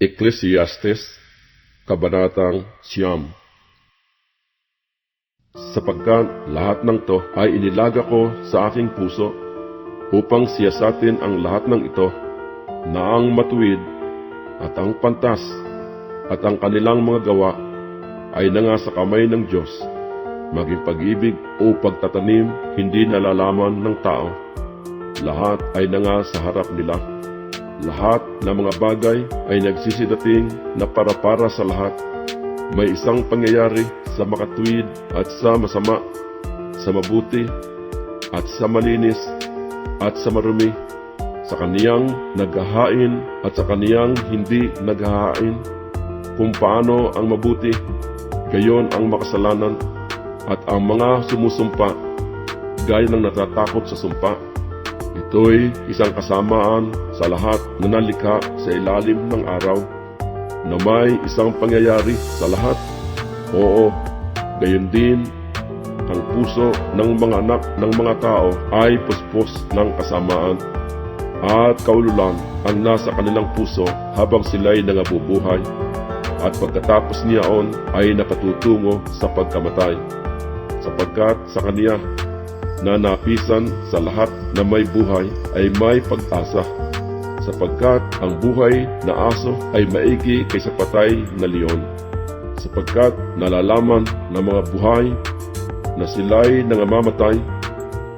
Ecclesiastes, Kabanatang 9. Sapagkat lahat ng to ay inilaga ko sa aking puso, upang siyasatin ang lahat ng ito, na ang matuwid at ang pantas at ang kanilang mga gawa ay nasa kamay ng Diyos, maging pag-ibig o pagtatanim hindi nalalaman ng tao. Lahat ay sa harap nila. Lahat ng mga bagay ay nagsisidating na para sa lahat. May isang pangyayari sa makatuwid at sa masama, sa mabuti at sa malinis at sa marumi, sa kaniyang naghahain at sa kaniyang hindi naghahain, kung paano ang mabuti, gayon ang makasalanan, at ang mga sumusumpa, gaya ng natatakot sa sumpa. Ito'y isang kasamaan sa lahat na nalikha sa ilalim ng araw, na may isang pangyayari sa lahat. Oo, gayon din, ang puso ng mga anak ng mga tao ay puspos ng kasamaan, at kaululan ang nasa kanilang puso habang sila'y nangabubuhay, at pagkatapos niyaon ay nakatutungo sa pagkamatay, sapagkat sa kaniya na napisan sa lahat na may buhay ay may pag-asa, sapagkat ang buhay na aso ay maigi kaysa patay na leon, sapagkat nalalaman ng mga buhay na sila'y nangamamatay,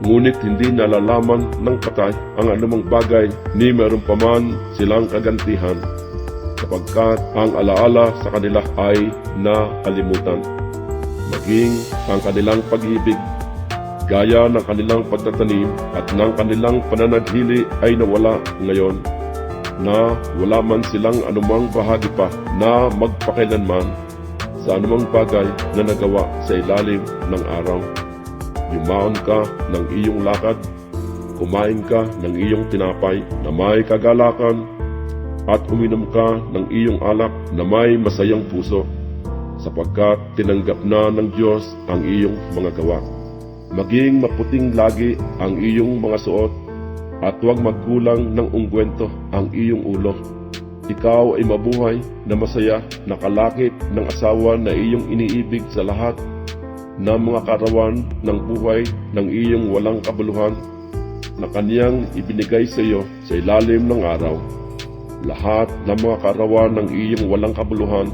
ngunit hindi nalalaman ng patay ang anumang bagay, ni meron pa man silang kagantihan, sapagkat ang alaala sa kanila ay nakalimutan, maging ang kanilang pag-ibig, gaya ng kanilang pagtatanim at ng kanilang pananaghili ay nawala ngayon, na wala man silang anumang bahagi pa na magpakailanman sa anumang bagay na nagawa sa ilalim ng araw. Yumaon ka ng iyong lakad, kumain ka ng iyong tinapay na may kagalakan, at uminom ka ng iyong alak na may masayang puso, sapagkat tinanggap na ng Diyos ang iyong mga gawa. Maging maputing lagi ang iyong mga suot, at huwag magkulang ng ungkwento ang iyong ulo. Ikaw ay mabuhay na masaya, nakalakip ng asawa na iyong iniibig sa lahat ng mga karawan ng buhay ng iyong walang kabuluhan, na kaniyang ibinigay sa iyo sa ilalim ng araw. Lahat ng mga karawan ng iyong walang kabuluhan,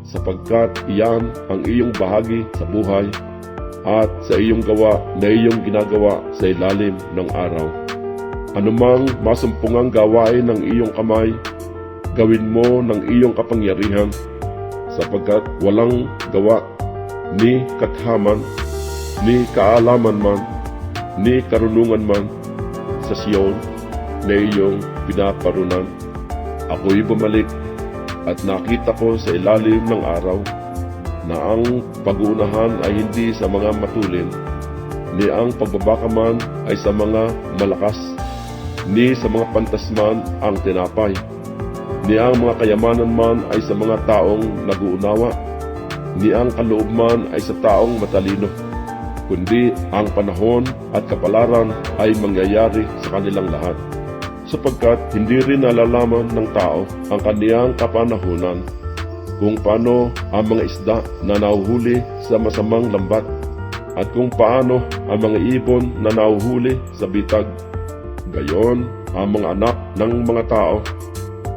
sapagkat iyan ang iyong bahagi sa buhay, at sa iyong gawa na iyong ginagawa sa ilalim ng araw. Anumang masumpungang gawain ng iyong kamay, gawin mo ng iyong kapangyarihan, sapagkat walang gawa, ni kathaman, ni kaalaman man, ni karunungan man sa Sion na iyong pinaparunan. Ako'y bumalik at nakita ko sa ilalim ng araw na ang pag-uunahan ay hindi sa mga matulin, ni ang pagbabaka man ay sa mga malakas, ni sa mga pantasman ang tinapay, ni ang mga kayamanan man ay sa mga taong nag-uunawa, ni ang kaloob man ay sa taong matalino, kundi ang panahon at kapalaran ay mangyayari sa kanilang lahat, sapagkat hindi rin nalalaman ng tao ang kaniyang kapanahunan, kung paano ang mga isda na nahuhuli sa masamang lambat, at kung paano ang mga ibon na nahuhuli sa bitag. Gayon, ang mga anak ng mga tao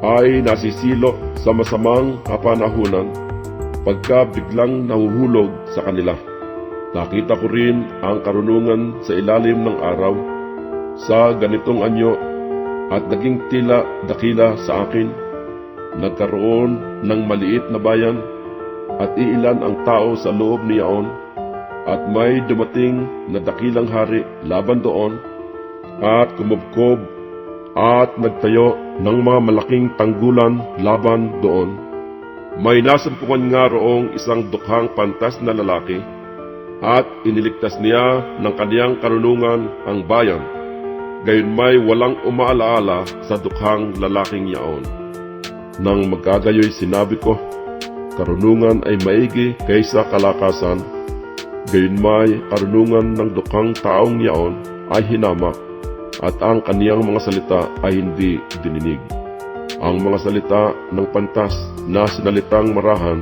ay nasisilo sa masamang kapanahunan, pagka biglang nahuhulog sa kanila. Nakita ko rin ang karunungan sa ilalim ng araw sa ganitong anyo, at naging tila dakila sa akin. Nagkaroon ng maliit na bayan, at iilan ang tao sa loob niyaon, at may dumating na dakilang hari laban doon, at kumubkob at nagtayo ng mga malaking tanggulan laban doon. May nasumpungan nga roong isang dukhang pantas na lalaki, at iniligtas niya ng kaniyang karunungan ang bayan. Gayon may walang umaalaala sa dukhang lalaking yaon. Nang magkagayoy sinabi ko, karunungan ay maigi kaysa kalakasan. Gayon may karunungan ng dukhang taong yaon ay hinamak, at ang kaniyang mga salita ay hindi dininig. Ang mga salita ng pantas na sinalitang marahan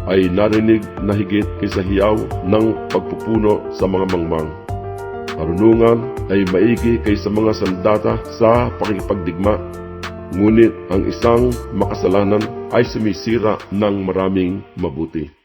ay narinig na higit kaysa hiyaw ng pagpupuno sa mga mangmang. Karunungan ay maigi kaysa mga sandata sa pakikipagdigma, ngunit ang isang makasalanan ay sumisira ng maraming mabuti.